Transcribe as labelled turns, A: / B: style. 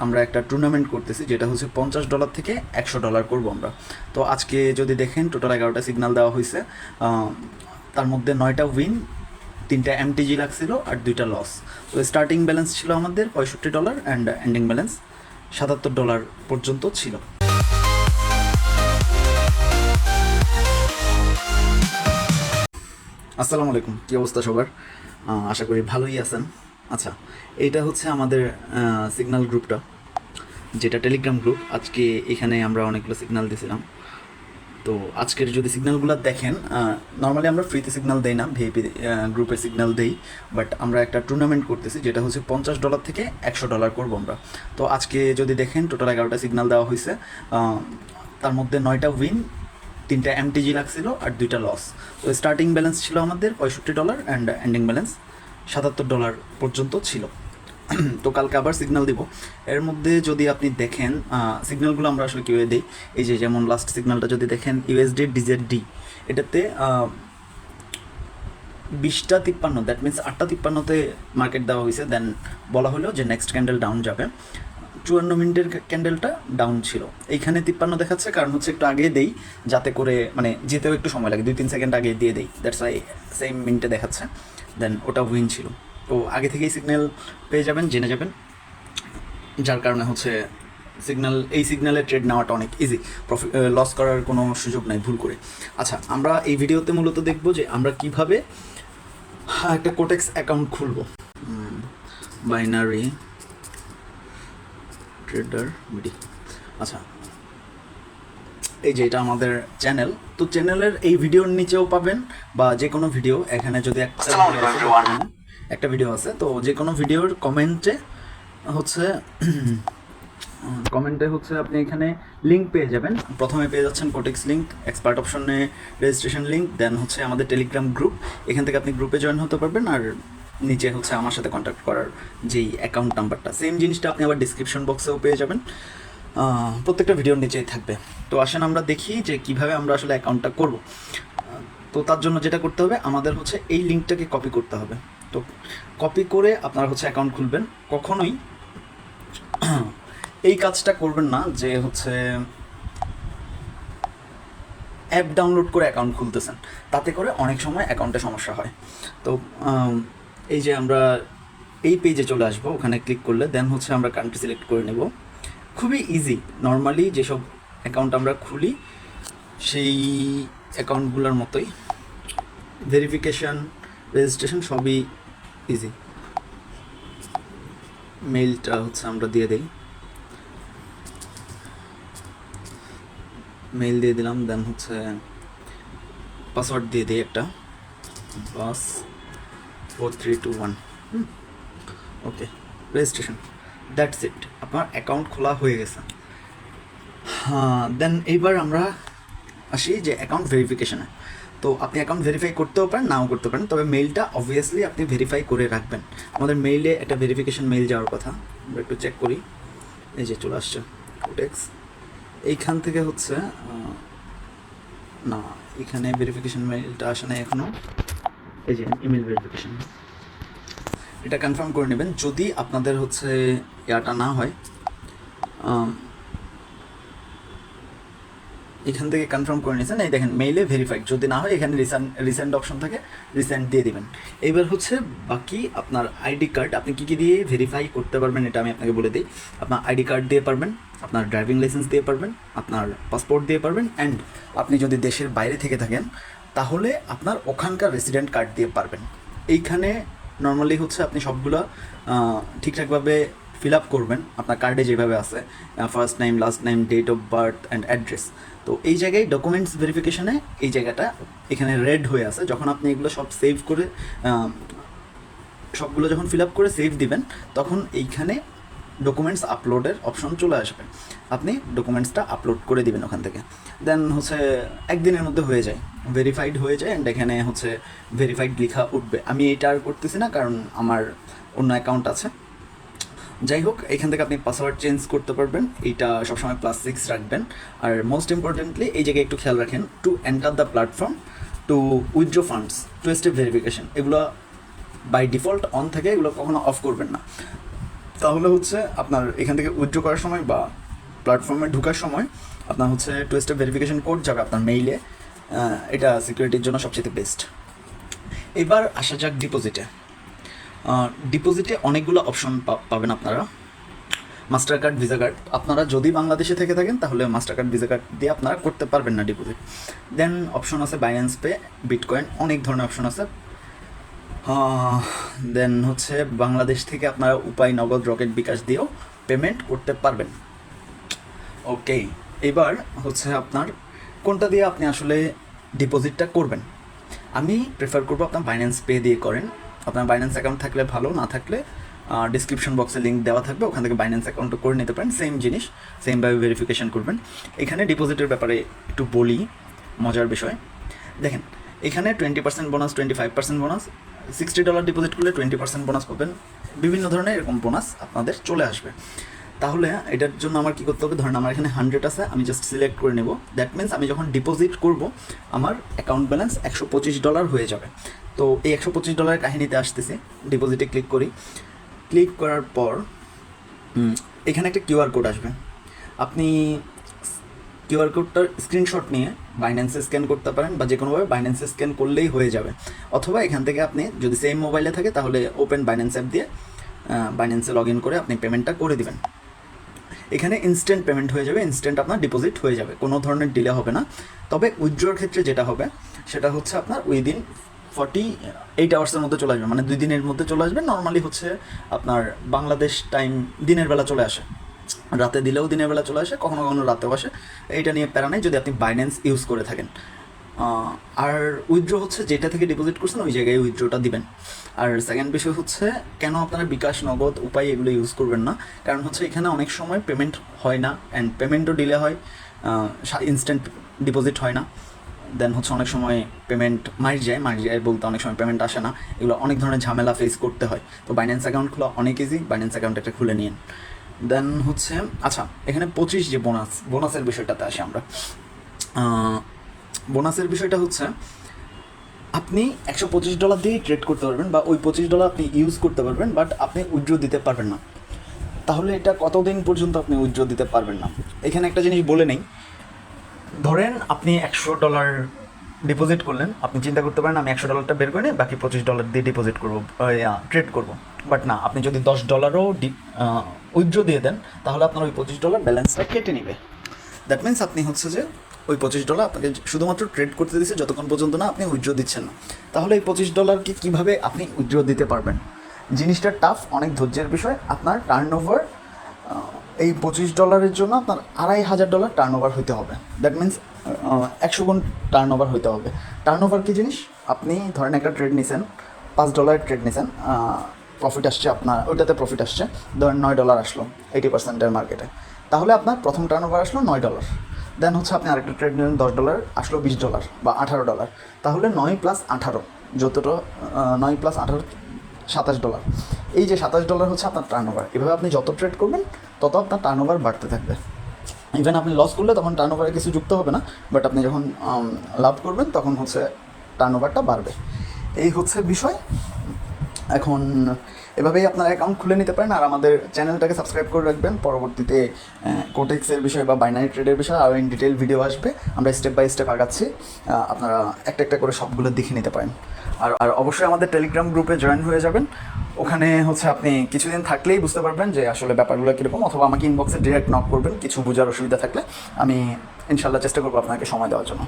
A: আমরা একটা টুর্নামেন্ট করতেছি, যেটা হচ্ছে $50 থেকে $100 করবো আমরা। তো আজকে যদি দেখেন টোটাল 11টা সিগন্যাল দেওয়া হয়েছে, তার মধ্যে 9টা উইন, 3টা এমটিজি লাগছিল আর 2টা লস। তো স্টার্টিং ব্যালেন্স ছিল আমাদের $65 অ্যান্ড এন্ডিং ব্যালেন্স $77 পর্যন্ত ছিল। আসসালামু আলাইকুম, কী অবস্থা সবার? আশা করি ভালোই আছেন। আচ্ছা, এইটা হচ্ছে আমাদের সিগন্যাল গ্রুপটা, যেটা টেলিগ্রাম গ্রুপ। আজকে এখানে আমরা অনেকগুলো সিগন্যাল দিয়েছিলাম। তো আজকের যদি সিগন্যালগুলো দেখেন, নর্মালি আমরা ফ্রিতে সিগন্যাল দেই না, ভিআইপি গ্রুপে সিগন্যাল দেই, বাট আমরা একটা টুর্নামেন্ট করতেছি, যেটা হচ্ছে $50 থেকে $100 করবো আমরা। তো আজকে যদি দেখেন টোটাল 11টা সিগন্যাল দেওয়া হয়েছে, তার মধ্যে 9টা উইন, 3টা এমটিজি লাগছিল আর 2টা লস। তো স্টার্টিং ব্যালেন্স ছিল আমাদের $65 অ্যান্ড এন্ডিং ব্যালেন্স $77 পর্যন্ত ছিল। তো কালকে আবার সিগন্যাল দিব। এর মধ্যে যদি আপনি দেখেন সিগন্যালগুলো আমরা আসলে কীভাবে দিই, এই যে যেমন লাস্ট সিগন্যালটা যদি দেখেন ইউএসডি ডিজেড এটাতে 20টা 53, দ্যাট মিনস 8টা 53-তে মার্কেট দেওয়া হয়েছে। দেন বলা হলো যে নেক্সট ক্যান্ডেল ডাউন যাবে। 54 মিনিটের ক্যান্ডেলটা ডাউন ছিল, এইখানে 53 দেখাচ্ছে, কারণ হচ্ছে একটু আগে দেই, যাতে করে মানে যেতেও একটু সময় লাগে, 2-3 সেকেন্ড আগে দিয়ে দেই, দ্যাটস ওয়াই সেম মিনিটে দেখাচ্ছে। দেন ওটা উইন ছিল। তো আগে থেকেই সিগন্যাল পেয়ে যাবেন, জেনে যাবেন, যার কারণে হচ্ছে এই সিগন্যালে ট্রেড নেওয়াটা অনেক ইজি, প্রফিট লস করার কোনো সুযোগ নাই ভুল করে। আচ্ছা, আমরা এই ভিডিওতে মূলত দেখব যে আমরা কিভাবে একটা কোটেক্স অ্যাকাউন্ট খুলব। Binary tedder মিডি। আচ্ছা, এই যে এটা আমাদের চ্যানেল। তো চ্যানেলের এই ভিডিওর নিচেও পাবেন, বা যে কোনো ভিডিও, এখানে যদি একটা ভিডিও আছে, তো যে কোনো ভিডিওর কমেন্টে হচ্ছে আপনি এখানে লিঙ্ক পেয়ে যাবেন। প্রথমে পেয়ে যাচ্ছেন কোটেক্স লিঙ্ক, এক্সপার্ট অপশনে রেজিস্ট্রেশন লিঙ্ক, দেন হচ্ছে আমাদের টেলিগ্রাম গ্রুপ, এখান থেকে আপনি গ্রুপে জয়েন হতে পারবেন। আর নিচে হচ্ছে আমার সাথে কন্ট্যাক্ট করার যেই অ্যাকাউন্ট নাম্বারটা, সেম জিনিসটা আপনি আবার ডিসক্রিপশন বক্সেও পেয়ে যাবেন, প্রত্যেকটা ভিডিওর নিচেই থাকবে। তো আসেন আমরা দেখি যে কিভাবে আমরা আসলে অ্যাকাউন্টটা করব। তো তার জন্য যেটা করতে হবে, আমাদের হচ্ছে এই লিঙ্কটাকে কপি করতে হবে। তো কপি করে আপনারা হচ্ছে অ্যাকাউন্ট খুলবেন। কখনোই এই কাজটা করবেন না যে হচ্ছে অ্যাপ ডাউনলোড করে অ্যাকাউন্ট খুলতেছেন, তাতে করে অনেক সময় অ্যাকাউন্টে সমস্যা হয়। তো এই যে আমরা এই পেজে চলে আসবো, ওখানে ক্লিক করলে দেন হচ্ছে আমরা কান্ট্রি সিলেক্ট করে নেব। খুবই ইজি, নর্মালি যেসব অ্যাকাউন্ট আমরা খুলি সেই অ্যাকাউন্টগুলোর মতোই, ভেরিফিকেশান, রেজিস্ট্রেশন সবই ইজি। মেইলটা হচ্ছে আমরা দিয়ে দিই, মেইল দিয়ে দিলাম, দেন হচ্ছে পাসওয়ার্ড দিয়ে দিই একটা, বাস 4321। ওকে, রেজিস্ট্রেশন, দ্যাটস ইট, আপনার অ্যাকাউন্ট খোলা হয়ে গেছে। দেন এইবার আমরা আসি যে অ্যাকাউন্ট ভেরিফিকেশানে। তো আপনি অ্যাকাউন্ট ভেরিফাই করতেও পারেন, নাও করতে পারেন, তবে মেইলটা অবভিয়াসলি আপনি ভেরিফাই করে রাখবেন। আমাদের মেইলে একটা ভেরিফিকেশান মেইল যাওয়ার কথা, আমরা একটু চেক করি। এই যে চলে আসছে কোটেক্স, এইখান থেকে হচ্ছে না, এখানে ভেরিফিকেশান মেইলটা আসে না এখনও। এই যে ইমেল ভেরিফিকেশান, এটা কনফার্ম করে নেবেন। যদি আপনাদের হচ্ছে ইয়াটা না হয়, এখান থেকে কনফার্ম করে নিয়েছেন, এই দেখেন মেইলে ভেরিফাইড, যদি না হয় এখানে রিসেন্ট অপশন থাকে, রিসেন্ট দিয়ে দিবেন। এইবার হচ্ছে বাকি আপনার আইডি কার্ড, আপনি কী কী দিয়ে ভেরিফাই করতে পারবেন এটা আমি আপনাকে বলে দিই। আপনার আইডি কার্ড দিয়ে পারবেন, আপনার ড্রাইভিং লাইসেন্স দিয়ে পারবেন, আপনার পাসপোর্ট দিয়ে পারবেন, অ্যান্ড আপনি যদি দেশের বাইরে থেকে থাকেন তাহলে আপনার ওখানকার রেসিডেন্ট কার্ড দিয়ে পারবেন। এইখানে নর্মালি হচ্ছে আপনি সবগুলো ঠিকঠাকভাবে ফিল আপ করবেন, আপনার কার্ডে যেভাবে আছে, first name, last name, date of birth and address. তো এই জায়গায় ডকুমেন্টস ভেরিফিকেশানে এই জায়গাটা এখানে রেড হয়ে আছে, যখন আপনি এগুলো সব সেভ করে সবগুলো যখন ফিল আপ করে সেভ দিবেন, তখন এইখানে ডকুমেন্টস আপলোডের অপশন চলে আসবে, আপনি ডকুমেন্টসটা আপলোড করে দিবেন ওখান থেকে। দেন হচ্ছে একদিনের মধ্যে হয়ে যায়, ভেরিফাইড হয়ে যায়, অ্যান্ড এখানে হচ্ছে ভেরিফাইড লেখা উঠবে। আমি এটা আর করতেছি না, কারণ আমার অন্য অ্যাকাউন্ট আছে। যাই হোক, এখান থেকে আপনি পাসওয়ার্ড চেঞ্জ করতে পারবেন, এইটা সবসময় +6 রাখবেন। আর মোস্ট ইম্পর্টেন্টলি এই জায়গায় একটু খেয়াল রাখেন, to enter the platform, to withdraw funds, two step verification, এগুলো বাই ডিফল্ট অন থাকে, এগুলো কখনো অফ করবেন না। তাহলে হচ্ছে আপনার এখান থেকে উইথড্র করার সময় বা প্ল্যাটফর্মে ঢোকার সময় আপনার হচ্ছে 2 স্টেপ ভেরিফিকেশন কোড যাবে আপনার মেইলে। এটা সিকিউরিটির জন্য সবচেয়ে বেস্ট। এবার আসা যাক ডিপোজিটে। ডিপোজিটে অনেকগুলো অপশন পাবেন আপনারা। মাস্টার কার্ড, ভিসা কার্ড, আপনারা যদি বাংলাদেশে থেকে থাকেন তাহলে মাস্টার কার্ড, ভিসা কার্ড দিয়ে আপনারা করতে পারবেন না ডিপোজিট। দেন অপশন আছে বাইন্যান্স পে, বিটকয়েন, অনেক ধরনের অপশন আছে। দেন হচ্ছে বাংলাদেশ থেকে আপনারা উপায়, নগদ, রকেট, বিকাশ দিয়েও পেমেন্ট করতে পারবেন। ওকে, এবার হচ্ছে আপনার কোনটা দিয়ে আপনি আসলে ডিপোজিটটা করবেন। আমি প্রেফার করবো আপনার বাইন্যান্স পে দিয়ে করেন। আপনার বাইন্যান্স অ্যাকাউন্ট থাকলে ভালো, না থাকলে ডিসক্রিপশন বক্সে লিঙ্ক দেওয়া থাকবে, ওখান থেকে বাইন্যান্স অ্যাকাউন্টও করে নিতে পারেন। সেম জিনিস, সেমভাবে ভেরিফিকেশন করবেন। এখানে ডিপোজিটের ব্যাপারে একটু বলি, মজার বিষয়। দেখেন, এখানে 20% বোনাস, 25% বোনাস, $60 ডিপোজিট করলে 20% বোনাস পাবেন। বিভিন্ন ধরনের এরকম বোনাস আপনাদের চলে আসবে। তাহলে এটার জন্য আমার কী করতে হবে, ধরেন আমার এখানে 100 আছে, আমি জাস্ট সিলেক্ট করে নেব। দ্যাট মিনস আমি যখন ডিপোজিট করব আমার অ্যাকাউন্ট ব্যালেন্স $125 হয়ে যাবে। তো এই $125 কাহিনীতে আসতেছে। ডিপোজিটে ক্লিক করি। ক্লিক করার পর এখানে একটা কিউআর কোড আসবে। আপনি কিউআর কোডটার স্ক্রিনশট নিয়ে বাইন্যান্সে স্ক্যান করতে পারেন, বা যে কোনোভাবে বাইন্যান্সে স্ক্যান করলেই হয়ে যাবে। অথবা এখান থেকে আপনি যদি সেম মোবাইলে থাকে তাহলে ওপেন বাইন্যান্স অ্যাপ দিয়ে বাইন্যান্সে লগ ইন করে আপনি পেমেন্টটা করে দেবেন। এখানে ইনস্ট্যান্ট পেমেন্ট হয়ে যাবে, ইনস্ট্যান্ট আপনার ডিপোজিট হয়ে যাবে, কোনো ধরনের ডিলে হবে না। তবে উইথড্রর ক্ষেত্রে যেটা হবে সেটা হচ্ছে আপনার উইদিন 48 আওয়ার্সের মধ্যে চলে আসবে, মানে 2 দিনের মধ্যে চলে আসবে। নর্মালি হচ্ছে আপনার বাংলাদেশ টাইম দিনের বেলা চলে আসে, রাতে দিলেও দিনের বেলা চলে আসে, কখনো কখনো রাতেও আসে। এইটা নিয়ে প্যারা নেই যদি আপনি বাইন্যান্স ইউজ করে থাকেন। আর উইথড্র হচ্ছে যেটা থেকে ডিপোজিট করছেন ওই জায়গায় উইথড্রটা দিবেন। আর সেকেন্ড বিষয় হচ্ছে কেন আপনারা বিকাশ, নগদ, উপায় এগুলো ইউজ করবেন না, কারণ হচ্ছে এখানে অনেক সময় পেমেন্ট হয় না, অ্যান্ড পেমেন্টও ডিলে হয়, ইনস্ট্যান্ট ডিপোজিট হয় না। দেন হচ্ছে অনেক সময় পেমেন্ট মার যায় বলতে অনেক সময় পেমেন্ট আসে না। এগুলো অনেক ধরনের ঝামেলা ফেস করতে হয়। তো বাইন্যান্স অ্যাকাউন্ট খোলা অনেক ইজি, বাইন্যান্স অ্যাকাউন্ট একটা খুলে নিন। দেন হচ্ছে আচ্ছা, এখানে 25 যে বোনাসের বিষয়টাতে আসি আমরা। বোনাসের বিষয়টা হচ্ছে আপনি $125 দিয়েই ট্রেড করতে পারবেন, বা ওই $25 আপনি ইউজ করতে পারবেন, বাট আপনি উইথড্র দিতে পারবেন না। তাহলে এটা কতদিন পর্যন্ত আপনি উইথড্র দিতে পারবেন না? এখানে একটা জিনিস বলে নেই, ধরেন আপনি $100 ডিপোজিট করলেন, আপনি চিন্তা করতে পারেন আমি $100টা বের করে নিয়ে বাকি $25 দিয়ে ডিপোজিট করবো, ট্রেড করবো। বাট না, আপনি যদি $10ও উইথড্র দিয়ে দেন তাহলে আপনার ওই $25 ব্যালেন্সটা কেটে নেবে। দ্যাট মিনস আপনি হচ্ছে যে ওই $25 আপনাকে শুধুমাত্র ট্রেড করতে দিচ্ছে যতক্ষণ পর্যন্ত না আপনি উইথড্র দিচ্ছেন না। তাহলে এই $25কে কীভাবে আপনি উইথড্র দিতে পারবেন? জিনিসটা টাফ, অনেক ধৈর্যের বিষয়। আপনার টার্নওভার এই $25 জন্য আপনার $2500 টার্নওভার হইতে হবে। দ্যাট মিনস 100 গুণ টার্নওভার হইতে হবে। টার্নওভার কী জিনিস? আপনি ধরেন একটা ট্রেড নিছেন, $5 ট্রেড নিছেন, প্রফিট আসছে আপনার, ওইটাতে প্রফিট আসছে ধরেন $9 আসলো 80%-এর মার্কেটে। তাহলে আপনার প্রথম টার্নওভার আসলো $9। দেন হচ্ছে আপনি আরেকটা ট্রেড নিলেন, $10 আসলো $20 বা $18। তাহলে 9 + 18 যতটা, 9 + 18 $27। এই যে $27 হচ্ছে আপনার টার্নওভার। এভাবে আপনি যত ট্রেড করবেন তত আপনার টার্নওভার বাড়তে থাকবে। ইভেন আপনি লস করলে তখন টার্নওভারে কিছু যুক্ত হবে না, বাট আপনি যখন লাভ করবেন তখন হচ্ছে টার্নওভারটা বাড়বে। এই হচ্ছে বিষয়। এখন এভাবেই আপনার অ্যাকাউন্ট খুলে নিতে পারেন। আর আমাদের চ্যানেলটাকে সাবস্ক্রাইব করে রাখবেন। পরবর্তীতে কোটেক্সের বিষয় বা বাইনারি ট্রেডের বিষয়ে আরও ইন ডিটেল ভিডিও আসবে। আমরা স্টেপ বাই স্টেপ আগাচ্ছি, আপনারা একটা একটা করে সবগুলো দেখে নিতে পারেন। আর অবশ্যই আমাদের টেলিগ্রাম গ্রুপে জয়েন হয়ে যাবেন। ওখানে হচ্ছে আপনি কিছুদিন থাকলেই বুঝতে পারবেন যে আসলে ব্যাপারগুলো কীরকম, অথবা আমাকে ইনবক্সে ডিরেক্ট নক করবেন কিছু বোঝার অসুবিধা থাকলে। আমি ইনশাল্লাহ চেষ্টা করবো আপনাকে সময় দেওয়ার জন্য।